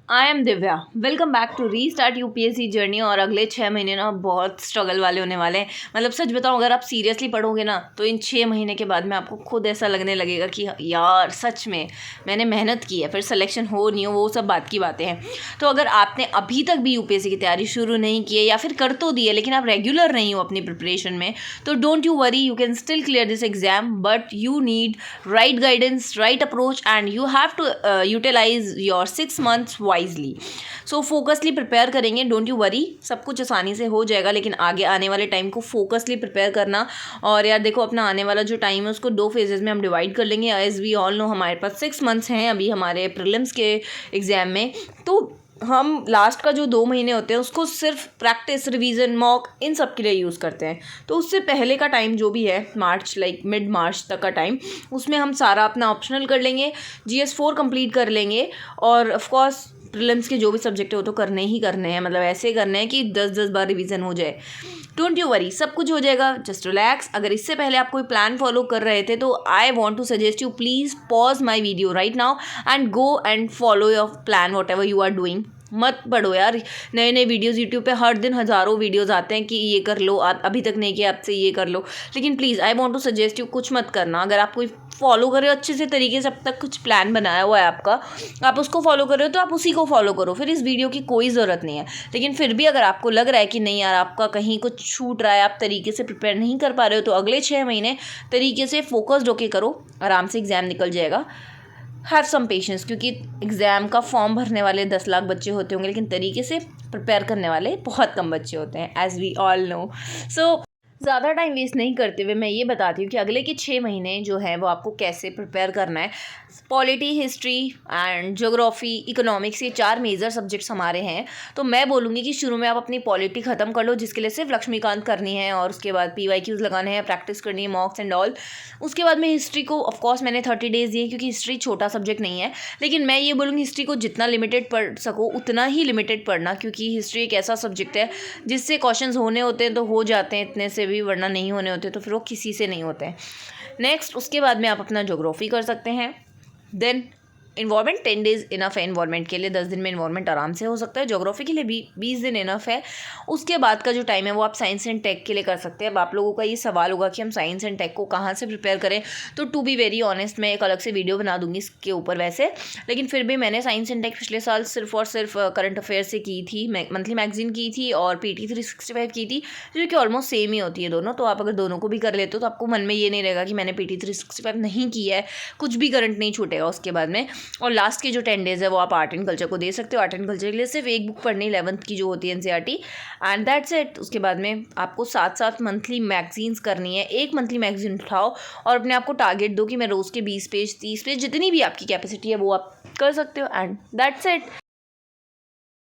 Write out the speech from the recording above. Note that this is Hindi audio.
I am Divya. Welcome back to restart UPSC journey. और अगले 6 महीने ना बहुत स्ट्रगल वाले होने वाले हैं। मतलब सच बताऊं, अगर आप सीरियसली पढ़ोगे ना तो इन 6 महीने के बाद में आपको खुद ऐसा लगने लगेगा कि यार सच में मैंने मेहनत की है। फिर सिलेक्शन हो नहीं हो वो सब बात की बातें हैं। तो अगर आपने अभी तक भी यूपीएससी की तैयारी शुरू नहीं की है या फिर कर तो दी है लेकिन आप रेगुलर नहीं हो अपनी प्रिपरेशन में, तो don't you worry, you can still clear this exam. But you need right guidance, right approach and you have to utilize your 6 months wisely. So focusly prepare करेंगे, डोंट यू वरी, सब कुछ आसानी से हो जाएगा। लेकिन आगे आने वाले टाइम को फोकसली प्रिपेयर करना। और यार देखो, अपना आने वाला जो टाइम है उसको 2 फेजेस में हम डिवाइड कर लेंगे। एज वी ऑल नो, हमारे पास 6 months हैं अभी हमारे प्रीलिम्स के एग्जाम में। तो हम लास्ट का जो 2 महीने होते हैं उसको सिर्फ प्रैक्टिस, रिवीजन, मॉक, इन सब के लिए यूज़ करते हैं। तो उससे पहले का टाइम जो भी है, मार्च, लाइक मिड मार्च तक का टाइम, उसमें हम सारा अपना ऑप्शनल कर लेंगे, GS4 कंप्लीट कर लेंगे। और ऑफ कोर्स प्रीलिम्स के जो भी सब्जेक्ट है वो तो करने ही करने हैं। मतलब ऐसे करने हैं कि 10-10 बार रिवीजन हो जाए। डोंट यू वरी, सब कुछ हो जाएगा, जस्ट रिलैक्स। अगर इससे पहले आप कोई प्लान फॉलो कर रहे थे तो I want to suggest you, please pause my video right now and go and follow your plan whatever you are doing. मत पढ़ो यार, नए नए वीडियोज़ यूट्यूब पे हर दिन हज़ारों वीडियोज़ आते हैं कि ये कर लो, आप अभी तक नहीं किया, आपसे ये कर लो। लेकिन please I want to suggest you, कुछ मत करना। अगर आप कोई फॉलो कर रहे हो अच्छे से तरीके से, अब तक कुछ प्लान बनाया हुआ है आपका, आप उसको फॉलो कर रहे हो तो आप उसी को फॉलो करो, फिर इस वीडियो की कोई ज़रूरत नहीं है। लेकिन फिर भी अगर आपको लग रहा है कि नहीं यार, आपका कहीं कुछ छूट रहा है, आप तरीके से प्रिपेयर नहीं कर पा रहे हो, तो अगले 6 महीने तरीके से फोकस्ड होके करो, आराम से एग्ज़ाम निकल जाएगा। हैव सम पेशेंस, क्योंकि एग्ज़ाम का फॉर्म भरने वाले 10 लाख बच्चे होते होंगे लेकिन तरीके से प्रिपेयर करने वाले बहुत कम बच्चे होते हैं, एज वी ऑल नो। सो ज़्यादा टाइम वेस्ट नहीं करते हुए मैं ये बताती हूँ कि अगले के 6 महीने जो है वो आपको कैसे प्रिपेयर करना है। Polity, history and geography, economics, ये 4 मेजर सब्जेक्ट्स हमारे हैं। तो मैं बोलूँगी कि शुरू में आप अपनी पॉलिटी ख़त्म कर लो, जिसके लिए सिर्फ लक्ष्मीकांत करनी है, और उसके बाद PYQs लगाने हैं, प्रैक्टिस करनी है, मॉक्स एंड ऑल। उसके बाद में हिस्ट्री को ऑफकोर्स मैंने 30 डेज़ दिए क्योंकि हिस्ट्री छोटा सब्जेक्ट नहीं है। लेकिन मैं ये बोलूँगी हिस्ट्री को जितना लिमिटेड पढ़ सको उतना ही लिमिटेड पढ़ना, क्योंकि हिस्ट्री एक ऐसा सब्जेक्ट है जिससे क्वेश्चंस होने होते हैं तो हो जाते हैं इतने से भी, वरना नहीं होने होते तो फिर वो किसी से नहीं होते हैं। नेक्स्ट, उसके बाद में आप अपना ज्योग्राफी कर सकते हैं। देन इन्वॉल्वमेंट, 10 डेज़ इनफ है इन्वॉल्वमेंट के लिए, 10 दिन में इन्वॉल्वमेंट आराम से हो सकता है। ज्योग्राफी के लिए भी 20 दिन इनफ है। उसके बाद का जो टाइम है वो आप साइंस एंड टेक के लिए कर सकते हैं। अब आप लोगों का ये सवाल होगा कि हम साइंस एंड टेक को कहाँ से प्रिपेयर करें, तो टू बी वेरी ऑनेस्ट मैं एक अलग से वीडियो बना दूंगी इसके ऊपर वैसे। लेकिन फिर भी मैंने साइंस एंड टेक पिछले साल सिर्फ और सिर्फ करंट अफेयर से की थी, मंथली मैगजीन की थी और PT 365 की थी, जो कि ऑलमोस्ट सेम ही होती है दोनों। तो आप अगर दोनों को भी कर लेते हो तो आपको मन में ये नहीं रहेगा कि मैंने PT 365 नहीं की है, कुछ भी करंट नहीं छूटेगा उसके बाद में। और लास्ट के जो 10 डेज़ है वो आप आर्ट एंड कल्चर को दे सकते हो। आर्ट एंड कल्चर के लिए सिर्फ एक बुक पढ़नी, 11th की जो होती है NCERT, एंड दैट्स इट। उसके बाद में आपको 7-7 मंथली मैगजीन्स करनी है। एक मंथली मैगजीन उठाओ और अपने आप को टारगेट दो कि मैं रोज़ के 20 पेज, 30 पेज, जितनी भी आपकी कैपेसिटी है वो आप कर सकते हो, एंड दैट्स इट।